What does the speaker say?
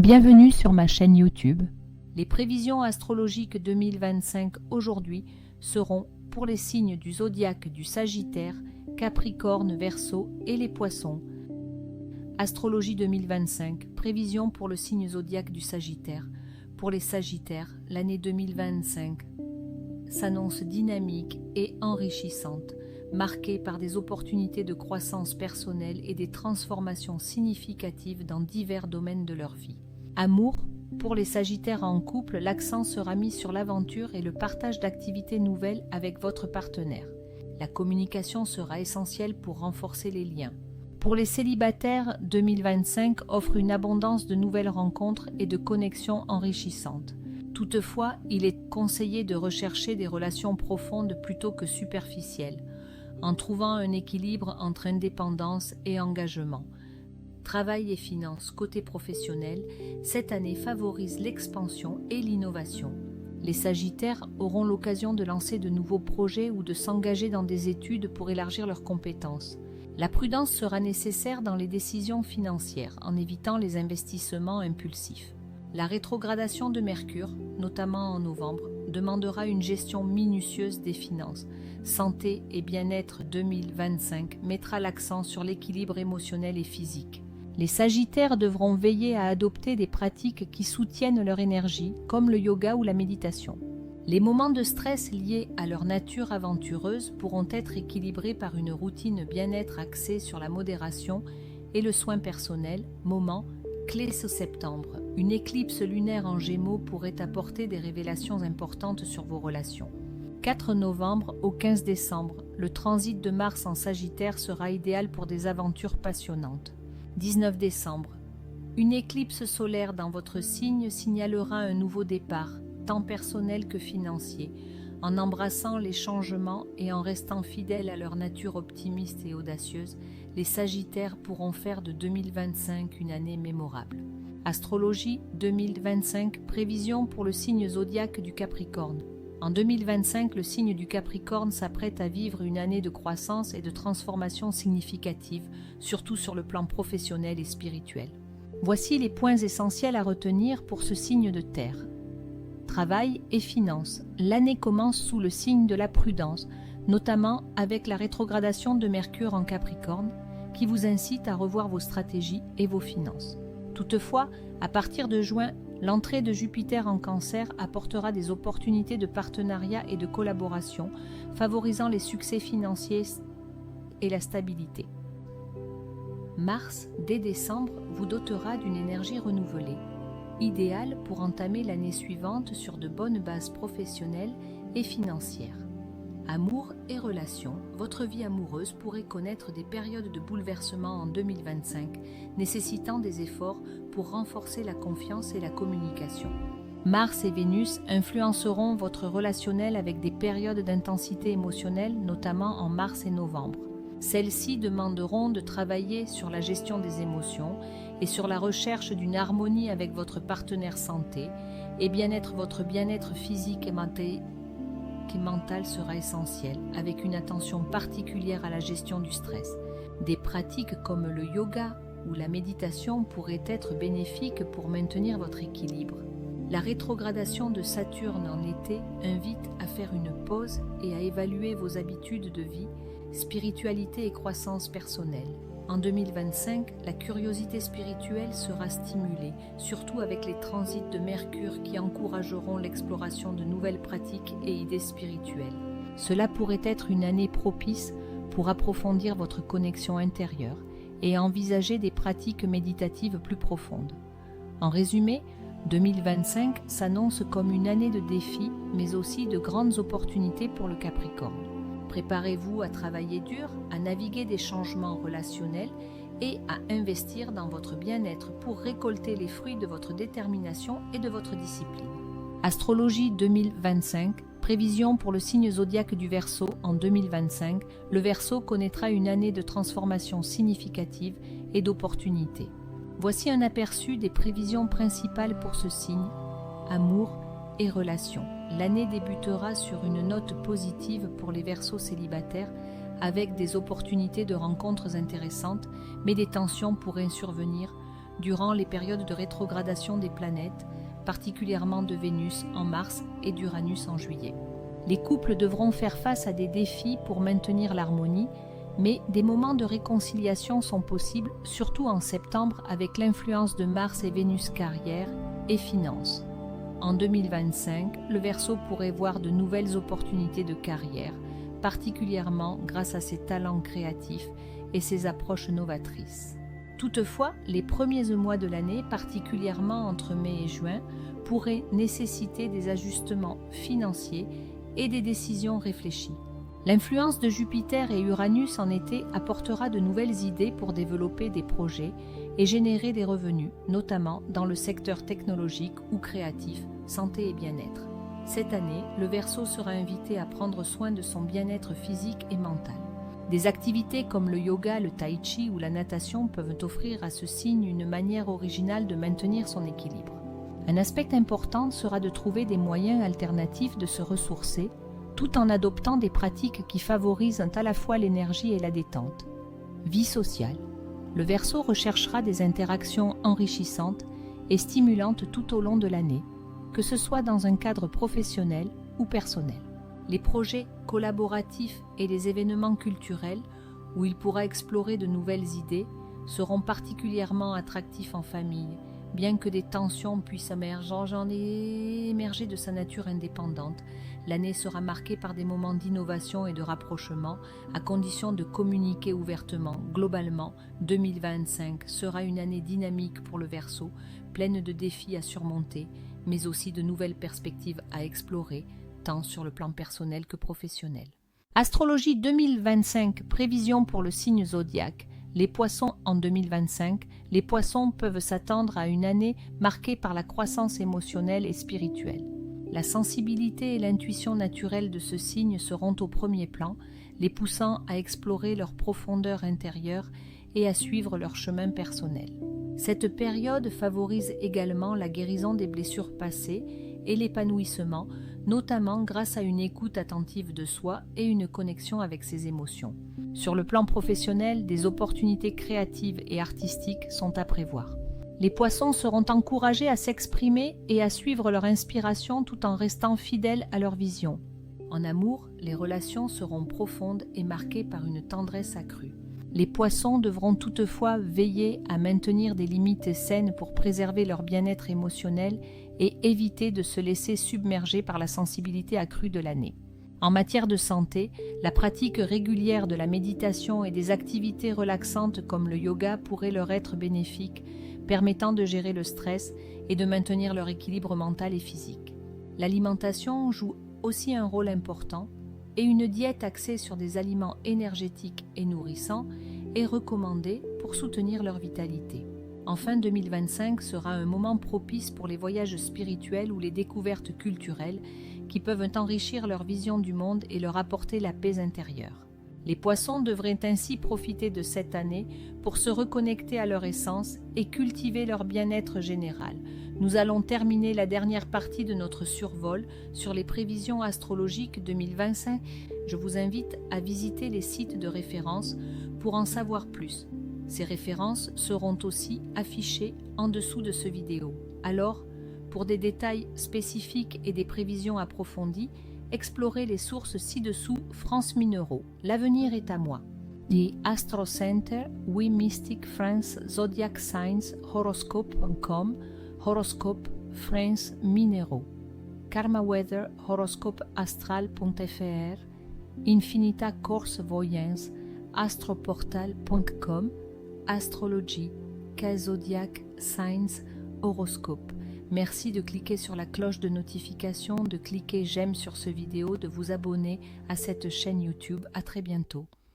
Bienvenue sur ma chaîne YouTube. Les prévisions astrologiques 2025 aujourd'hui seront pour les signes du zodiaque du Sagittaire, Capricorne, Verseau et les Poissons. Astrologie 2025, prévisions pour le signe zodiaque du Sagittaire. Pour les Sagittaires, l'année 2025 s'annonce dynamique et enrichissante, marquée par des opportunités de croissance personnelle et des transformations significatives dans divers domaines de leur vie. Amour, pour les Sagittaires en couple, l'accent sera mis sur l'aventure et le partage d'activités nouvelles avec votre partenaire. La communication sera essentielle pour renforcer les liens. Pour les célibataires, 2025 offre une abondance de nouvelles rencontres et de connexions enrichissantes. Toutefois, il est conseillé de rechercher des relations profondes plutôt que superficielles, en trouvant un équilibre entre indépendance et engagement. Travail et finances côté professionnel, cette année favorise l'expansion et l'innovation. Les Sagittaires auront l'occasion de lancer de nouveaux projets ou de s'engager dans des études pour élargir leurs compétences. La prudence sera nécessaire dans les décisions financières, en évitant les investissements impulsifs. La rétrogradation de Mercure, notamment en novembre, demandera une gestion minutieuse des finances. Santé et bien-être 2025 mettra l'accent sur l'équilibre émotionnel et physique. Les Sagittaires devront veiller à adopter des pratiques qui soutiennent leur énergie, comme le yoga ou la méditation. Les moments de stress liés à leur nature aventureuse pourront être équilibrés par une routine bien-être axée sur la modération et le soin personnel, moment clé ce septembre. Une éclipse lunaire en Gémeaux pourrait apporter des révélations importantes sur vos relations. 4 novembre au 15 décembre, le transit de Mars en Sagittaire sera idéal pour des aventures passionnantes. 19 décembre, une éclipse solaire dans votre signe signalera un nouveau départ, tant personnel que financier. En embrassant les changements et en restant fidèles à leur nature optimiste et audacieuse, les Sagittaires pourront faire de 2025 une année mémorable. Astrologie 2025, prévision pour le signe zodiaque du Capricorne. En 2025, le signe du Capricorne s'apprête à vivre une année de croissance et de transformation significative, surtout sur le plan professionnel et spirituel. Voici les points essentiels à retenir pour ce signe de terre. Travail et finances. L'année commence sous le signe de la prudence, notamment avec la rétrogradation de Mercure en Capricorne, qui vous incite à revoir vos stratégies et vos finances. Toutefois, à partir de juin, l'entrée de Jupiter en Cancer apportera des opportunités de partenariat et de collaboration, favorisant les succès financiers et la stabilité. Mars, dès décembre, vous dotera d'une énergie renouvelée, idéale pour entamer l'année suivante sur de bonnes bases professionnelles et financières. Amour et relations, votre vie amoureuse pourrait connaître des périodes de bouleversement en 2025, nécessitant des efforts pour renforcer la confiance et la communication. Mars et Vénus influenceront votre relationnel avec des périodes d'intensité émotionnelle, notamment en mars et novembre. Celles-ci demanderont de travailler sur la gestion des émotions et sur la recherche d'une harmonie avec votre partenaire santé et bien-être. Votre bien-être physique et mental sera essentiel, avec une attention particulière à la gestion du stress. Des pratiques comme le yoga ou la méditation pourraient être bénéfiques pour maintenir votre équilibre. La rétrogradation de Saturne en été invite à faire une pause et à évaluer vos habitudes de vie, spiritualité et croissance personnelle. En 2025, la curiosité spirituelle sera stimulée, surtout avec les transits de Mercure qui encourageront l'exploration de nouvelles pratiques et idées spirituelles. Cela pourrait être une année propice pour approfondir votre connexion intérieure et envisager des pratiques méditatives plus profondes. En résumé, 2025 s'annonce comme une année de défis, mais aussi de grandes opportunités pour le Capricorne. Préparez-vous à travailler dur, à naviguer des changements relationnels et à investir dans votre bien-être pour récolter les fruits de votre détermination et de votre discipline. Astrologie 2025, prévision pour le signe zodiaque du Verseau en 2025. Le Verseau connaîtra une année de transformation significative et d'opportunités. Voici un aperçu des prévisions principales pour ce signe, amour et relations. L'année débutera sur une note positive pour les Verseaux célibataires avec des opportunités de rencontres intéressantes, mais des tensions pourraient survenir, durant les périodes de rétrogradation des planètes, particulièrement de Vénus en mars et d'Uranus en juillet. Les couples devront faire face à des défis pour maintenir l'harmonie, mais des moments de réconciliation sont possibles, surtout en septembre avec l'influence de Mars et Vénus carrière et finances. En 2025, le Verseau pourrait voir de nouvelles opportunités de carrière, particulièrement grâce à ses talents créatifs et ses approches novatrices. Toutefois, les premiers mois de l'année, particulièrement entre mai et juin, pourraient nécessiter des ajustements financiers et des décisions réfléchies. L'influence de Jupiter et Uranus en été apportera de nouvelles idées pour développer des projets et générer des revenus, notamment dans le secteur technologique ou créatif, santé et bien-être. Cette année, le Verseau sera invité à prendre soin de son bien-être physique et mental. Des activités comme le yoga, le tai chi ou la natation peuvent offrir à ce signe une manière originale de maintenir son équilibre. Un aspect important sera de trouver des moyens alternatifs de se ressourcer, tout en adoptant des pratiques qui favorisent à la fois l'énergie et la détente. Vie sociale. Le Verseau recherchera des interactions enrichissantes et stimulantes tout au long de l'année, que ce soit dans un cadre professionnel ou personnel. Les projets collaboratifs et les événements culturels, où il pourra explorer de nouvelles idées, seront particulièrement attractifs en famille, bien que des tensions puissent émerger de sa nature indépendante. L'année sera marquée par des moments d'innovation et de rapprochement, à condition de communiquer ouvertement. Globalement, 2025 sera une année dynamique pour le Verseau, pleine de défis à surmonter, mais aussi de nouvelles perspectives à explorer, tant sur le plan personnel que professionnel. Astrologie 2025, prévision pour le signe zodiaque. Les Poissons en 2025, les Poissons peuvent s'attendre à une année marquée par la croissance émotionnelle et spirituelle. La sensibilité et l'intuition naturelle de ce signe seront au premier plan, les poussant à explorer leur profondeur intérieure et à suivre leur chemin personnel. Cette période favorise également la guérison des blessures passées et l'épanouissement, notamment grâce à une écoute attentive de soi et une connexion avec ses émotions. Sur le plan professionnel, des opportunités créatives et artistiques sont à prévoir. Les Poissons seront encouragés à s'exprimer et à suivre leur inspiration tout en restant fidèles à leur vision. En amour, les relations seront profondes et marquées par une tendresse accrue. Les Poissons devront toutefois veiller à maintenir des limites saines pour préserver leur bien-être émotionnel et éviter de se laisser submerger par la sensibilité accrue de l'année. En matière de santé, la pratique régulière de la méditation et des activités relaxantes comme le yoga pourrait leur être bénéfique, permettant de gérer le stress et de maintenir leur équilibre mental et physique. L'alimentation joue aussi un rôle important et une diète axée sur des aliments énergétiques et nourrissants est recommandée pour soutenir leur vitalité. Enfin, 2025 sera un moment propice pour les voyages spirituels ou les découvertes culturelles qui peuvent enrichir leur vision du monde et leur apporter la paix intérieure. Les Poissons devraient ainsi profiter de cette année pour se reconnecter à leur essence et cultiver leur bien-être général. Nous allons terminer la dernière partie de notre survol sur les prévisions astrologiques 2025. Je vous invite à visiter les sites de référence pour en savoir plus. Ces références seront aussi affichées en dessous de ce vidéo. Alors, pour des détails spécifiques et des prévisions approfondies, explorez les sources ci-dessous France Mineiro. L'avenir est à moi. The Astro Center, We Mystic France Zodiac Signs Horoscope.com, Horoscope France Mineiro. Karma Weather Horoscope Astral.fr, Infinita Course Voyance Astroportal.com, Astrologie, Zodiac Signs Horoscope. Merci de cliquer sur la cloche de notification, de cliquer j'aime sur ce vidéo, de vous abonner à cette chaîne YouTube. À très bientôt.